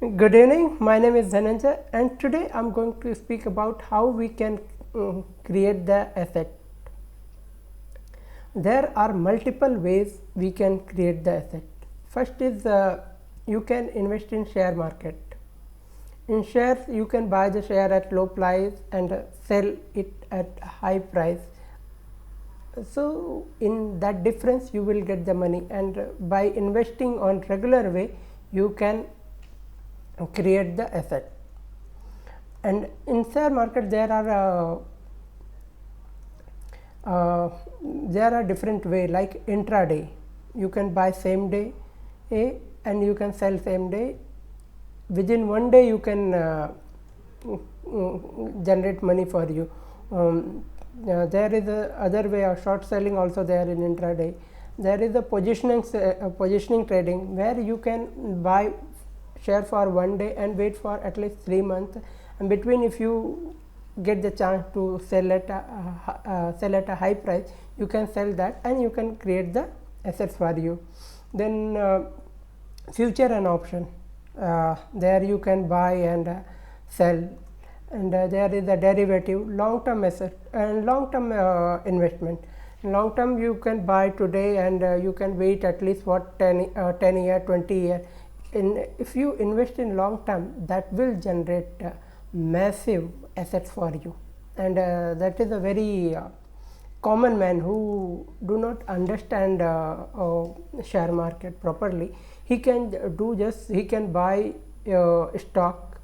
Good evening, my name is Dhananjay and today I am going to speak about how we can create the asset. There are multiple ways we can create the asset. First is you can invest in share market. In shares you can buy the share at low price and sell it at high price. So in that difference you will get the money, and by investing on regular way you can create the asset. And in share market there are different way, like intraday you can buy same day and you can sell same day. Within one day you can generate money for you. There is a other way of short selling also there in intraday. There is a positioning trading where you can buy share for one day and wait for at least 3 months, and between if you get the chance to sell at a high price, you can sell that and you can create the assets for you. Then future and option, there you can buy and sell, and there is a derivative, long term asset and long term investment. In long term you can buy today and you can wait at least what 10 year 20 year. If you invest in long term, that will generate massive assets for you, and that is a very common man who do not understand share market properly. He can do just he can buy stock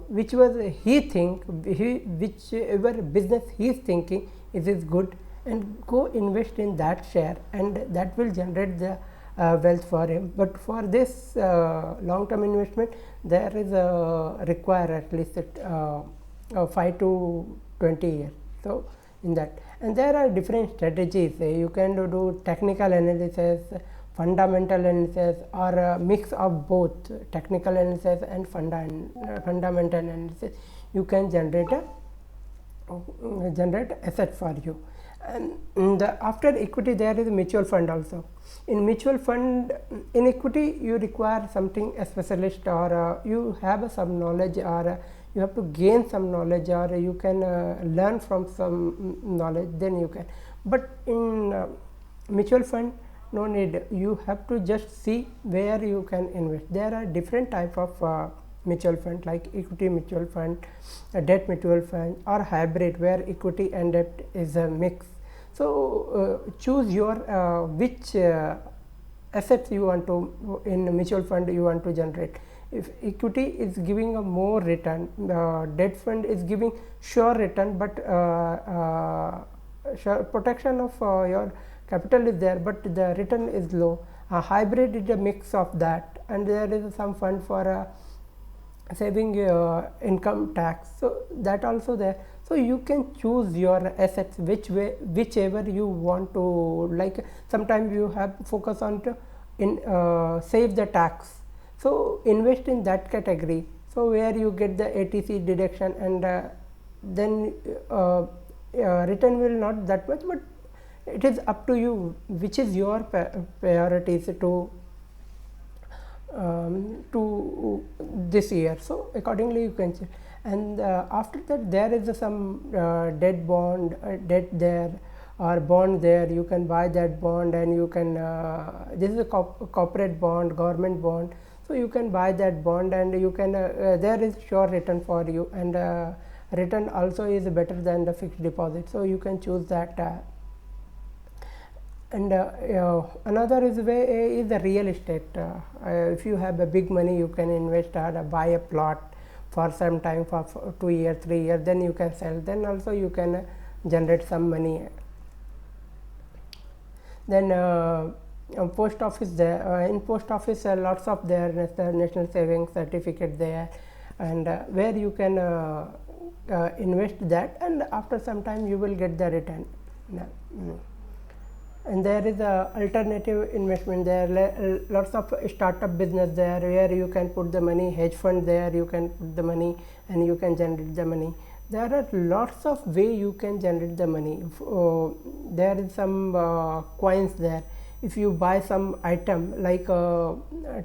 whichever whichever business he is thinking is good, and go invest in that share, and that will generate the wealth for him. But for this long term investment, there is a require at least 5 to 20 years. So in that, and there are different strategies. You can do technical analysis, fundamental analysis, or a mix of both technical analysis and fundamental analysis. You can generate asset for you. And after equity there is a mutual fund also. In mutual fund, in equity you require something a specialist, or you have some knowledge, or you have to gain some knowledge, or you can learn from some knowledge, then you can. But in mutual fund, no need, you have to just see where you can invest. There are different type of mutual fund, like equity mutual fund, debt mutual fund, or hybrid where equity and debt is a mix. So choose your which assets you want to, in mutual fund you want to generate. If equity is giving a more return, debt fund is giving sure return, but sure protection of your capital is there, but the return is low. A hybrid is a mix of that, and there is some fund for saving income tax, so that also there. So you can choose your assets whichever you want to, like sometimes you have focus on to save the tax, so invest in that category, so where you get the ATC deduction, and then return will not that much, but it is up to you which is your priorities to this year. So accordingly you can check. And after that there is some debt bond, debt there, or bond there. You can buy that bond, and you can this is a corporate bond, government bond, so you can buy that bond, and you can there is sure return for you, and return also is better than the fixed deposit, so you can choose that. And another way is the real estate. If you have a big money, you can invest or buy a plot for some time, for 2 years 3 years, then you can sell, then also you can generate some money. Then post office there, in post office lots of there national savings certificate there, and where you can invest that, and after some time you will get the return. And there is a alternative investment there, lots of startup business there where you can put the money, hedge fund there you can put the money and you can generate the money. There are lots of way you can generate the money. There is some coins there. if you buy some item like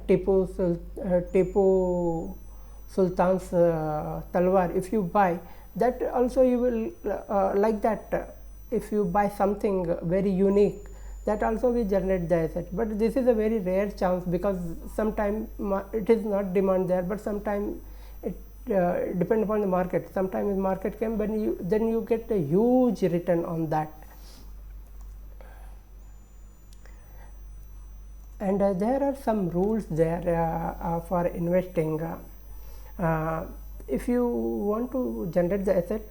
Tipu Sultan's talwar, if you buy that, also you will like that. If you buy something very unique, that also will generate the asset. But this is a very rare chance, because sometimes it is not demand there, but sometimes it depend upon the market. Sometimes the market came, but then you get a huge return on that. And there are some rules there for investing. If you want to generate the asset,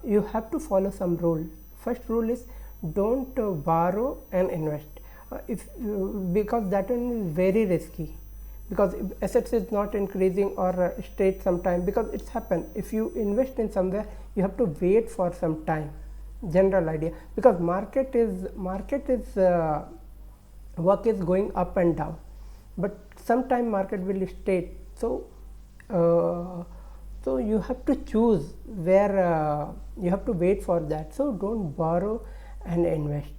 you have to follow some rule. First rule is, don't borrow and invest, because that one is very risky, because if assets is not increasing or stayed some time, because it's happened. If you invest in somewhere, you have to wait for some time. General idea, because market is work is going up and down, but sometime market will stay. So so you have to choose where you have to wait for that. So don't borrow and invest.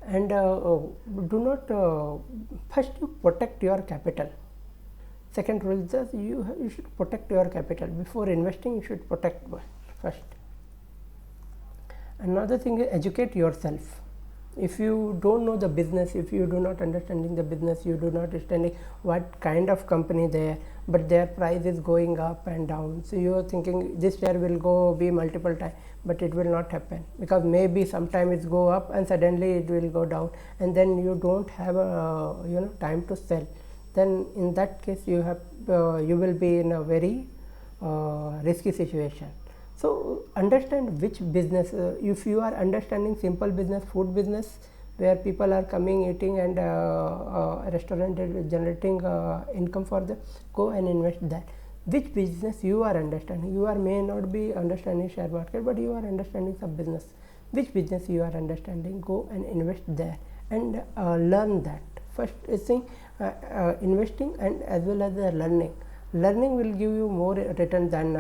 And do not first you protect your capital. Second rule is that you should protect your capital. Before investing, you should protect first. Another thing is, educate yourself. If you don't know the business, if you do not understanding the business, you do not understanding what kind of company they are, but their price is going up and down, so you are thinking this share will go be multiple times, but it will not happen, because maybe sometime it go up and suddenly it will go down, and then you don't have a time to sell. Then in that case you have you will be in a very risky situation. So understand which business. If you are understanding simple business, food business, where people are coming, eating, and restaurant generating income for them, go and invest that. Which business you are understanding? You are may not be understanding share market, but you are understanding some business. Which business you are understanding? Go and invest there and learn that. First thing, investing and as well as learning. Learning will give you more return than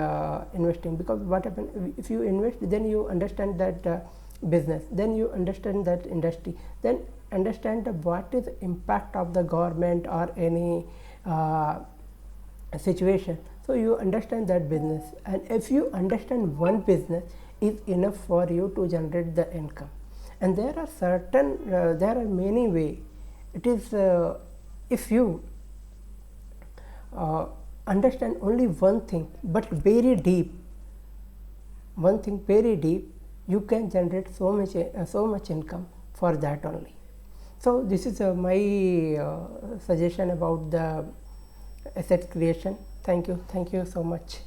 investing, because what happens if you invest, then you understand that business, then you understand that industry, then understand what is the impact of the government or any situation. So you understand that business, and if you understand one business, is enough for you to generate the income. And there are certain there are many ways. It is if you understand only one thing, but very deep, one thing very deep, you can generate so much income for that only. So this is my suggestion about the asset creation. Thank you so much.